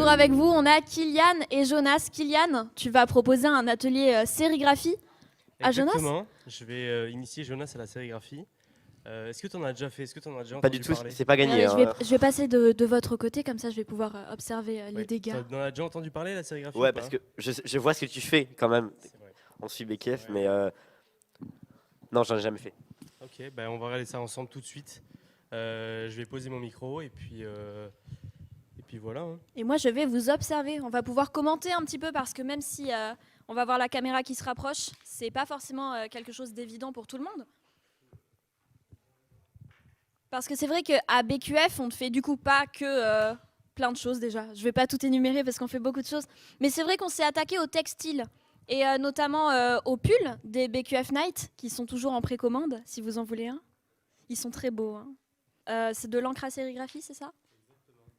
toujours avec vous, on a Kylian et Jonas. Kylian, tu vas proposer un atelier sérigraphie à Jonas ? Exactement, je vais initier Jonas à la sérigraphie. Est-ce que tu en as déjà fait? Est-ce que tu en as déjà Pas entendu du tout, parler? c'est pas gagné. Je vais passer de votre côté, comme ça je vais pouvoir observer les dégâts. Tu en as déjà entendu parler, la sérigraphie? Ouais, ou pas? parce que je vois ce que tu fais quand même. C'est vrai. On suit BKF, Ouais. mais non, j'en ai jamais fait. Ok, ben on va regarder ça ensemble tout de suite. Je vais poser mon micro et puis voilà. Hein. Et moi je vais vous observer, on va pouvoir commenter un petit peu parce que même si on va voir la caméra qui se rapproche, c'est pas forcément quelque chose d'évident pour tout le monde. Parce que c'est vrai qu'à BQF, on ne fait du coup pas que plein de choses déjà. Je ne vais pas tout énumérer parce qu'on fait beaucoup de choses. Mais c'est vrai qu'on s'est attaqué au textile et notamment aux pulls des BQF Night qui sont toujours en précommande, si vous en voulez un. Ils sont très beaux. Hein. C'est de l'encre à sérigraphie, c'est ça ?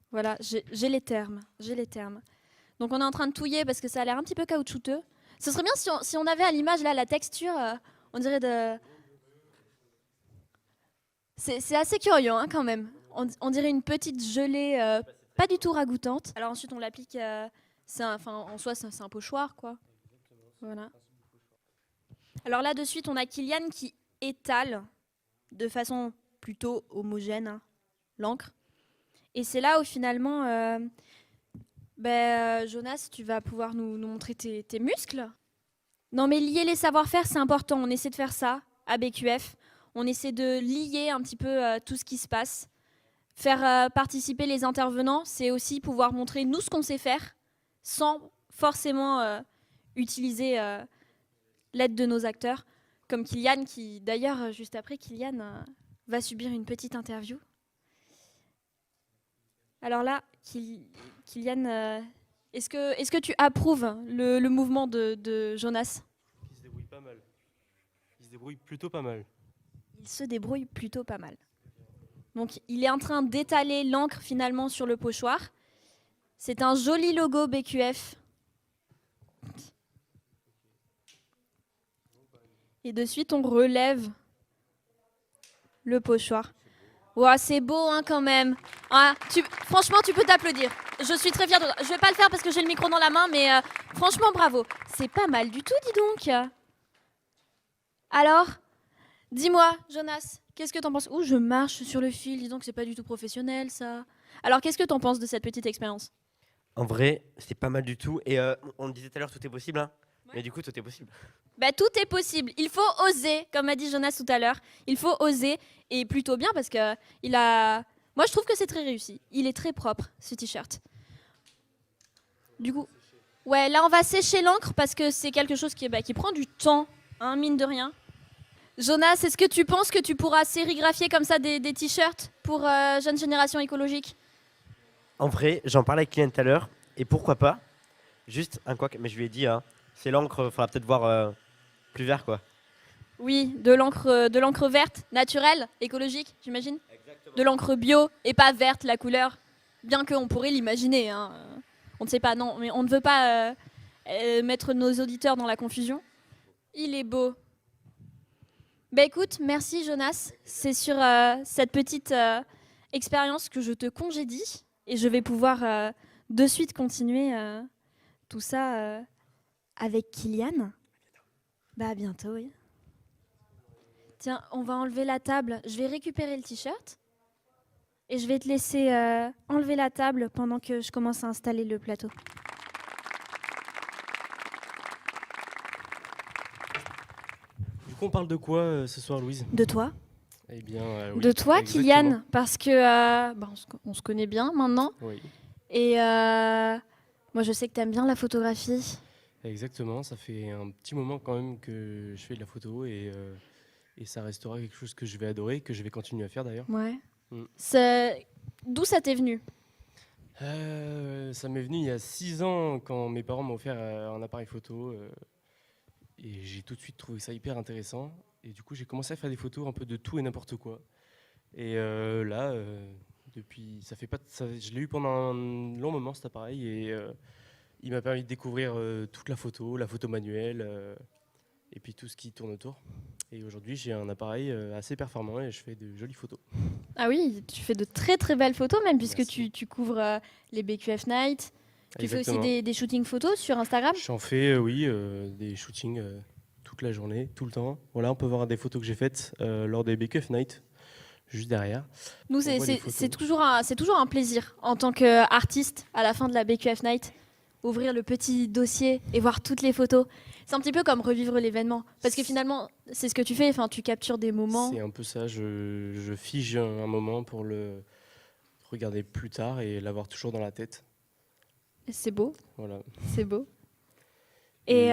Voilà, j'ai les termes. Donc on est en train de touiller parce que ça a l'air un petit peu caoutchouteux. Ce serait bien si on avait à l'image là la texture, on dirait de... C'est assez curieux hein, quand même. On dirait une petite gelée pas du tout ragoûtante. Alors ensuite on l'applique, en soi c'est un pochoir quoi. Voilà. Alors là de suite on a Kylian qui étale de façon plutôt homogène hein, l'encre. Et c'est là où finalement, Jonas, tu vas pouvoir nous montrer tes muscles. Non mais lier les savoir-faire c'est important, on essaie de faire ça à BQF. On essaie de lier un petit peu tout ce qui se passe. Faire participer les intervenants, c'est aussi pouvoir montrer nous ce qu'on sait faire sans forcément utiliser l'aide de nos acteurs. Comme Kylian, qui d'ailleurs, juste après, Kylian va subir une petite interview. Alors là, Kylian, est-ce que tu approuves le mouvement de Jonas ? Il se débrouille pas mal. Il se débrouille plutôt pas mal. Il se débrouille plutôt pas mal. Donc, il est en train d'étaler l'encre finalement sur le pochoir. C'est un joli logo BQF. Et de suite, on relève le pochoir. Wow, c'est beau hein, quand même. Ah, franchement, tu peux t'applaudir. Je suis très fière de toi. Je vais pas le faire parce que j'ai le micro dans la main, mais franchement, bravo. C'est pas mal du tout, dis donc. Alors ? Dis-moi, Jonas, qu'est-ce que t'en penses ? Ouh, je marche sur le fil, dis donc, c'est pas du tout professionnel, ça. Alors, qu'est-ce que t'en penses de cette petite expérience ? En vrai, c'est pas mal du tout. Et on disait tout à l'heure, tout est possible. Hein Ouais. Mais du coup, tout est possible. Bah, tout est possible. Il faut oser, comme a dit Jonas tout à l'heure. Il faut oser, et plutôt bien, parce que moi, je trouve que c'est très réussi. Il est très propre, ce t-shirt. Du coup, ouais, là, on va sécher l'encre, parce que c'est quelque chose qui prend du temps, hein, mine de rien. Jonas, est-ce que tu penses que tu pourras sérigraphier comme ça des t-shirts pour Jeune Génération Écologique ? En vrai, j'en parlais avec Kylian tout à l'heure. Et pourquoi pas ? Juste un quoi, mais je lui ai dit, hein, c'est l'encre, faudra peut-être voir plus vert quoi. Oui, de l'encre verte, naturelle, écologique, j'imagine. Exactement. De l'encre bio et pas verte la couleur, bien qu'on pourrait l'imaginer. Hein. On ne sait pas, non, mais on ne veut pas mettre nos auditeurs dans la confusion. Il est beau. Bah écoute, merci Jonas. C'est sur cette petite expérience que je te congédie et je vais pouvoir de suite continuer tout ça avec Kylian. Bah à bientôt, oui. Tiens, on va enlever la table. Je vais récupérer le t-shirt et je vais te laisser enlever la table pendant que je commence à installer le plateau. Du coup, on parle de quoi ce soir, Louise? De toi ? Eh bien, oui, De toi, exactement. Kylian, parce que on se connaît bien maintenant. Oui, Et moi, je sais que tu aimes bien la photographie. exactement. Ça fait un petit moment quand même que je fais de la photo et ça restera quelque chose que je vais adorer, que je vais continuer à faire d'ailleurs. Ouais. Mm. D'où ça t'est venu ? Ça m'est venu il y a 6 ans quand mes parents m'ont offert un appareil photo et j'ai tout de suite trouvé ça hyper intéressant. Et du coup, j'ai commencé à faire des photos un peu de tout et n'importe quoi. Et là, depuis, je l'ai eu pendant un long moment cet appareil et il m'a permis de découvrir toute la photo manuelle et puis tout ce qui tourne autour. Et aujourd'hui, j'ai un appareil assez performant et je fais de jolies photos. Ah oui, tu fais de très très belles photos même puisque Merci. tu couvres les BQF Night. Tu fais aussi Exactement. des shootings photos sur Instagram? J'en fais, oui, des shootings toute la journée, tout le temps. Voilà, on peut voir des photos que j'ai faites lors des BQF Night, juste derrière. Nous, On voit les c'est photos. c'est toujours un plaisir en tant qu'artiste à la fin de la BQF Night, ouvrir le petit dossier et voir toutes les photos. C'est un petit peu comme revivre l'événement. Parce que finalement, c'est ce que tu fais, enfin, tu captures des moments. C'est un peu ça, je fige un moment pour le regarder plus tard et l'avoir toujours dans la tête. C'est beau, Voilà. c'est beau. Et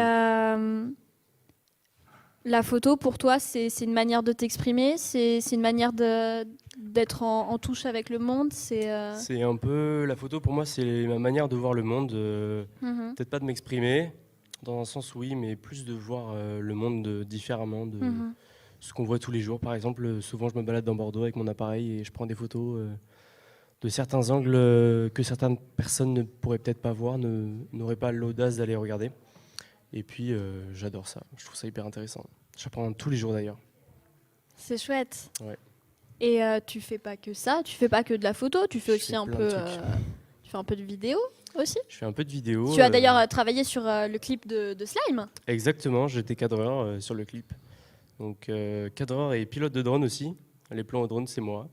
la photo, pour toi, c'est une manière de t'exprimer, c'est une manière d'être en touche avec le monde. C'est un peu la photo pour moi, c'est ma manière de voir le monde. Mhm, Peut-être pas de m'exprimer, dans un sens oui, mais plus de voir le monde différemment de mhm. ce qu'on voit tous les jours. Par exemple, souvent je me balade dans Bordeaux avec mon appareil et je prends des photos de certains angles que certaines personnes ne pourraient peut-être pas voir, n'auraient pas l'audace d'aller regarder. Et puis j'adore ça, je trouve ça hyper intéressant. J'apprends tous les jours d'ailleurs. C'est chouette. Ouais. Et tu fais pas que ça, tu fais pas que de la photo, tu fais Je aussi fais un plein peu, de trucs. tu fais un peu de vidéo aussi. Je fais un peu de vidéo. Tu as d'ailleurs travaillé sur le clip de Slime. Exactement, j'étais cadreur sur le clip. Donc cadreur et pilote de drone aussi. Les plans au drone, c'est moi.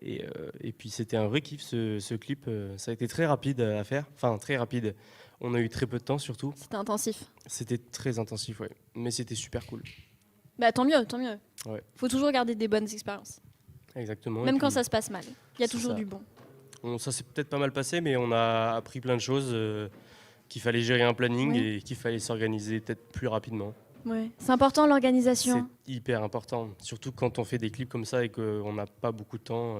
Et puis c'était un vrai kiff ce clip. Ça a été très rapide à faire. Enfin, très rapide. On a eu très peu de temps surtout. C'était intensif. C'était très intensif, ouais. Mais c'était super cool. Bah tant mieux, tant mieux. Ouais. Faut toujours garder des bonnes expériences. Exactement. Même Et quand puis, ça se passe mal. Il y a c'est toujours ça. du bon. Ça s'est peut-être pas mal passé, mais on a appris plein de choses. Qu'il fallait gérer un planning Oui. et qu'il fallait s'organiser peut-être plus rapidement. Ouais. C'est important l'organisation. C'est hyper important. Surtout quand on fait des clips comme ça et qu'on n'a pas beaucoup de temps.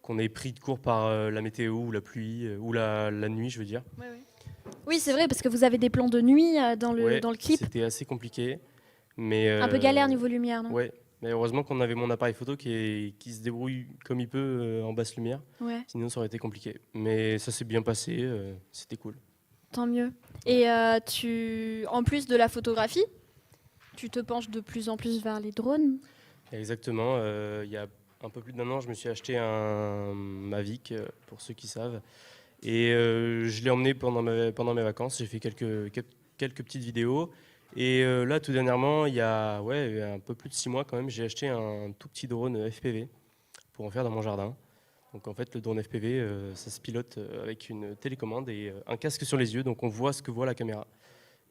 Qu'on est pris de court par la météo ou la pluie ou la nuit, je veux dire. Oui, c'est vrai parce que vous avez des plans de nuit dans Ouais, le clip. c'était assez compliqué. Mais, Un peu galère niveau lumière, non? Ouais, mais heureusement qu'on avait mon appareil photo qui se débrouille comme il peut en basse lumière. Ouais, Sinon, ça aurait été compliqué. Mais ça s'est bien passé, c'était cool. tant mieux. Et en plus de la photographie, tu te penches de plus en plus vers les drones. Exactement. Il y a un peu plus d'un an, je me suis acheté un Mavic, pour ceux qui savent. Et je l'ai emmené pendant mes vacances. J'ai fait quelques petites vidéos. Et là, tout dernièrement, il y a un peu plus de 6 mois quand même, j'ai acheté un tout petit drone FPV pour en faire dans mon jardin. Donc en fait, le drone FPV, ça se pilote avec une télécommande et un casque sur les yeux. Donc on voit ce que voit la caméra.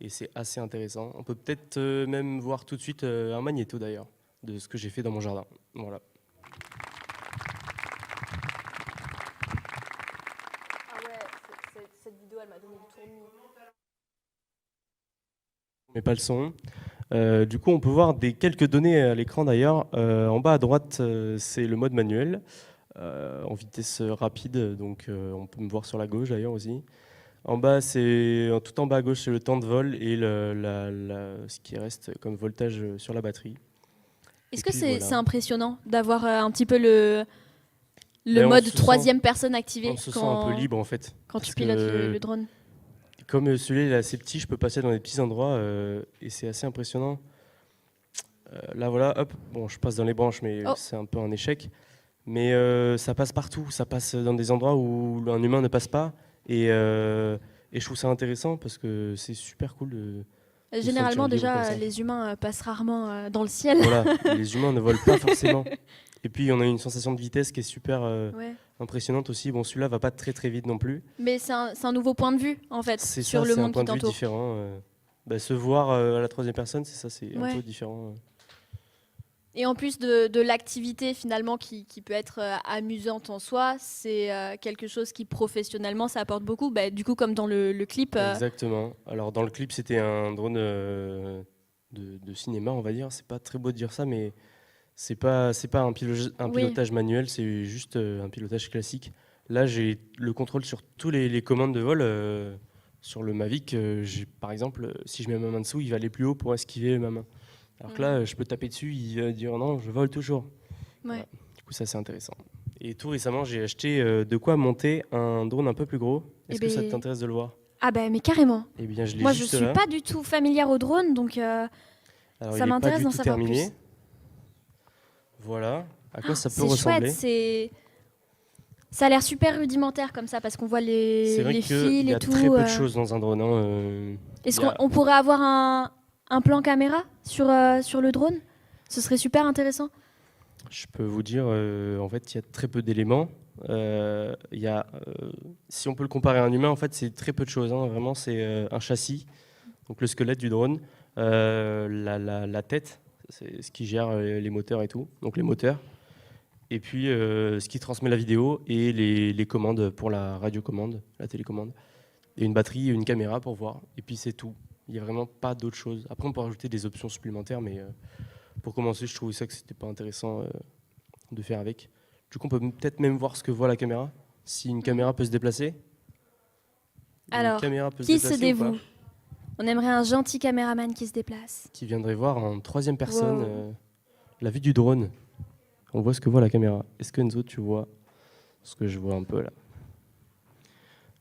Et c'est assez intéressant. On peut peut-être même voir tout de suite un magnéto d'ailleurs de ce que j'ai fait dans mon jardin. Voilà. Ah ouais, cette vidéo, elle m'a donné le tournis. Mais pas le son. Du coup, on peut voir quelques données à l'écran d'ailleurs. En bas à droite, c'est le mode manuel en vitesse rapide. Donc on peut me voir sur la gauche d'ailleurs aussi. En bas, tout en bas à gauche, c'est le temps de vol et ce qui reste comme voltage sur la batterie. Est-ce Et que puis, c'est voilà. impressionnant d'avoir un petit peu le Ben, on mode se sent- troisième personne activé On se sent un peu libre en fait. quand Parce tu pilotes que le drone? comme celui-là il est assez petit, je peux passer dans des petits endroits et c'est assez impressionnant. Là voilà, hop, bon, je passe dans les branches, mais Oh. c'est un peu un échec. Mais ça passe partout, ça passe dans des endroits où un humain ne passe pas. Et je trouve ça intéressant parce que c'est super cool de Généralement, sentir libre déjà, comme ça. les humains passent rarement dans le ciel. Voilà, les humains ne volent pas forcément. Et puis on a une sensation de vitesse qui est super Ouais. impressionnante aussi. Bon, celui-là va pas très très vite non plus. Mais c'est un nouveau point de vue, en fait, C'est sur ça, le c'est un monde point qui de vue t'entoure. différent. Se voir à la troisième personne, c'est ça, c'est Ouais. un peu différent. Et en plus de l'activité finalement qui peut être amusante en soi, c'est quelque chose qui professionnellement ça apporte beaucoup. Bah, du coup, comme dans le clip. Exactement. Alors dans le clip, c'était un drone de cinéma, on va dire. C'est pas très beau de dire ça, mais c'est pas un Oui. pilotage manuel, c'est juste un pilotage classique. Là, j'ai le contrôle sur tous les commandes de vol. Sur le Mavic, par exemple, si je mets ma main dessous, il va aller plus haut pour esquiver ma main. Alors que là, je peux taper dessus, il va dire non, je vole toujours. Ouais. Voilà. Du coup, ça c'est intéressant. Et tout récemment, j'ai acheté de quoi monter un drone un peu plus gros. Est-ce que ça ben, t'intéresse de le voir? Ah bah mais carrément. Eh bien, je l'ai Moi, je juste suis là. pas du tout familière au drone, donc Alors, ça il est pas m'intéresse du d'en tout savoir terminé. plus. Voilà. À quoi ça peut C'est ressembler? chouette, Ça a l'air super rudimentaire comme ça parce qu'on voit C'est vrai les qu'il fils y et a tout. très peu de choses dans un drone. Est-ce il y a- qu'on pourrait avoir un plan caméra sur le drone? Ce serait super intéressant. Je peux vous dire, en fait, il y a très peu d'éléments. Si on peut le comparer à un humain, en fait, c'est très peu de choses. Hein. Vraiment, c'est un châssis, donc le squelette du drone, la tête, c'est ce qui gère les moteurs et tout, donc les moteurs. Et puis, ce qui transmet la vidéo et les commandes pour la radiocommande, la télécommande. Et une batterie et une caméra pour voir. Et puis, c'est tout. Il n'y a vraiment pas d'autre chose. Après, on peut rajouter des options supplémentaires, mais pour commencer, je trouvais ça que c'était pas intéressant de faire avec. Du coup, on peut peut-être même voir ce que voit la caméra. Si une caméra peut se déplacer. Alors, qui se dévoue? On aimerait un gentil caméraman qui se déplace. Qui viendrait voir en troisième personne Wow. la vue du drone. On voit ce que voit la caméra. Est-ce que Enzo, tu vois ce que je vois un peu là?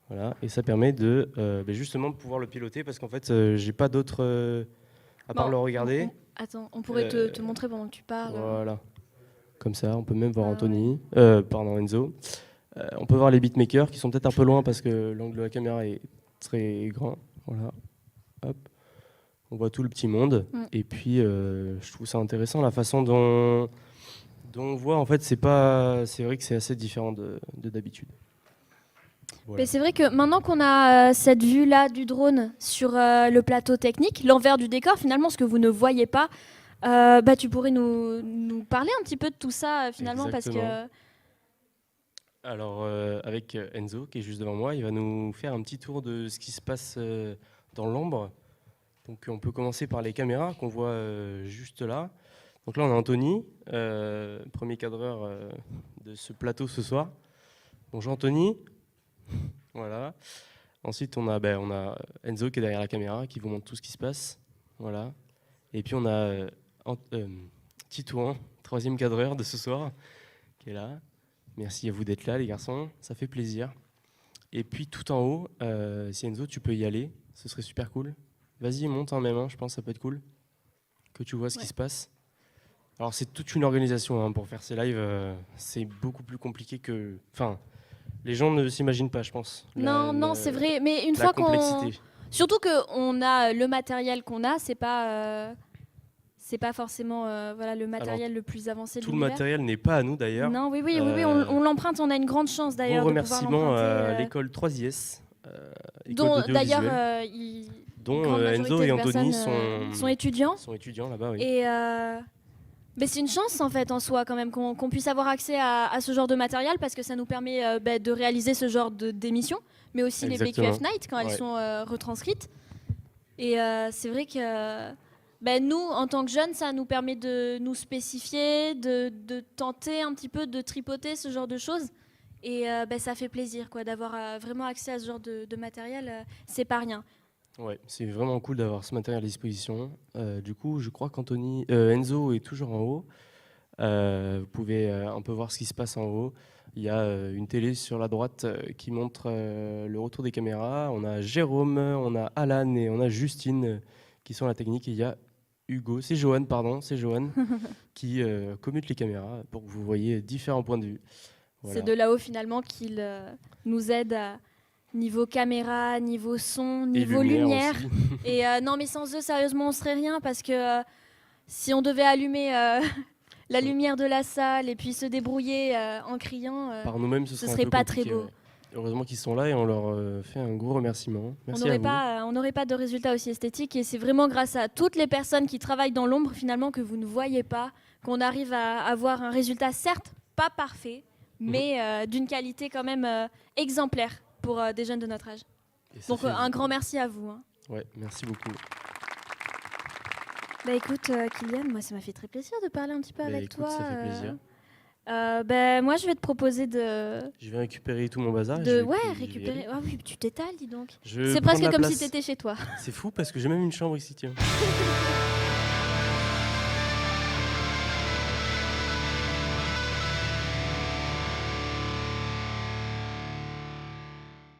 Voilà, et ça permet de justement de pouvoir le piloter parce qu'en fait, j'ai pas d'autre à part Bon, le regarder. Attends, on pourrait te montrer pendant que tu parles. Voilà, comme ça, on peut même voir Ah Anthony, pardon Enzo. On peut voir les beatmakers qui sont peut-être un peu loin parce que l'angle de la caméra est très grand. Voilà, hop. On voit tout le petit monde. Et puis, je trouve ça intéressant la façon dont on voit. En fait, c'est vrai que c'est assez différent de d'habitude. Voilà. Mais c'est vrai que maintenant qu'on a cette vue-là du drone sur le plateau technique, l'envers du décor, finalement, ce que vous ne voyez pas, tu pourrais nous parler un petit peu de tout ça, finalement, Exactement. parce que... Alors, avec Enzo, qui est juste devant moi, il va nous faire un petit tour de ce qui se passe dans l'ombre. Donc, on peut commencer par les caméras qu'on voit juste là. Donc là, on a Anthony, premier cadreur de ce plateau ce soir. Bonjour Anthony. Voilà. Ensuite, on a Enzo qui est derrière la caméra, qui vous montre tout ce qui se passe. Voilà. Et puis, on a Titouan, troisième cadreur de ce soir, qui est là. Merci à vous d'être là, les garçons. Ça fait plaisir. Et puis, tout en haut, si Enzo, tu peux y aller, ce serait super cool. Vas-y, monte en même, je pense que ça peut être cool. Que tu vois ce qui se passe. Alors, c'est toute une organisation pour faire ces lives. C'est beaucoup plus compliqué que... Enfin, les gens ne s'imaginent pas, je pense. Non, c'est vrai. Mais une la fois complexité. Surtout qu'on a le matériel qu'on a, c'est pas forcément le matériel le plus avancé de Tout le l'univers. matériel n'est pas à nous, d'ailleurs. Non, oui, on l'emprunte. On a une grande chance, d'ailleurs, Gros de pouvoir remerciements à l'emprunter, l'école 3IS. dont, d'ailleurs, dont Enzo et Anthony sont étudiants. Sont étudiants là-bas, oui. Et c'est une chance en fait en soi quand même qu'on puisse avoir accès à ce genre de matériel parce que ça nous permet de réaliser ce genre d'émissions, mais aussi Exactement. les BQF Night quand elles sont retranscrites. Et c'est vrai que nous, en tant que jeunes, ça nous permet de nous spécifier, de tenter un petit peu de tripoter ce genre de choses. Et ça fait plaisir quoi, d'avoir vraiment accès à ce genre de matériel. C'est pas rien. Ouais, c'est vraiment cool d'avoir ce matériel à disposition. Du coup, je crois qu'Enzo est toujours en haut. Vous pouvez un peu voir ce qui se passe en haut. Il y a une télé sur la droite qui montre le retour des caméras. On a Jérôme, on a Alan et on a Justine qui sont à la technique. Et il y a Hugo, c'est Johan, qui commute les caméras pour que vous voyez différents points de vue. Voilà. C'est de là-haut finalement qu'il nous aide à niveau caméra, niveau son, niveau lumière. Et non, mais sans eux, sérieusement, on serait rien parce que si on devait allumer la lumière de la salle et puis se débrouiller en criant, par nous-mêmes, ce serait pas très beau. Ouais. Heureusement qu'ils sont là et on leur fait un gros remerciement. Merci on n'aurait pas de résultats aussi esthétiques et c'est vraiment grâce à toutes les personnes qui travaillent dans l'ombre finalement que vous ne voyez pas qu'on arrive à avoir un résultat certes pas parfait, mais d'une qualité quand même exemplaire pour des jeunes de notre âge. Donc un grand merci à vous. Ouais, merci beaucoup. Écoute, Kylian, moi ça m'a fait très plaisir de parler un petit peu avec toi. Ça fait plaisir. Moi je vais te proposer de... Je vais récupérer tout mon bazar. Récupérer... Ah oui, tu t'étales, dis donc. C'est presque comme si tu étais chez toi. C'est fou parce que j'ai même une chambre ici, tiens.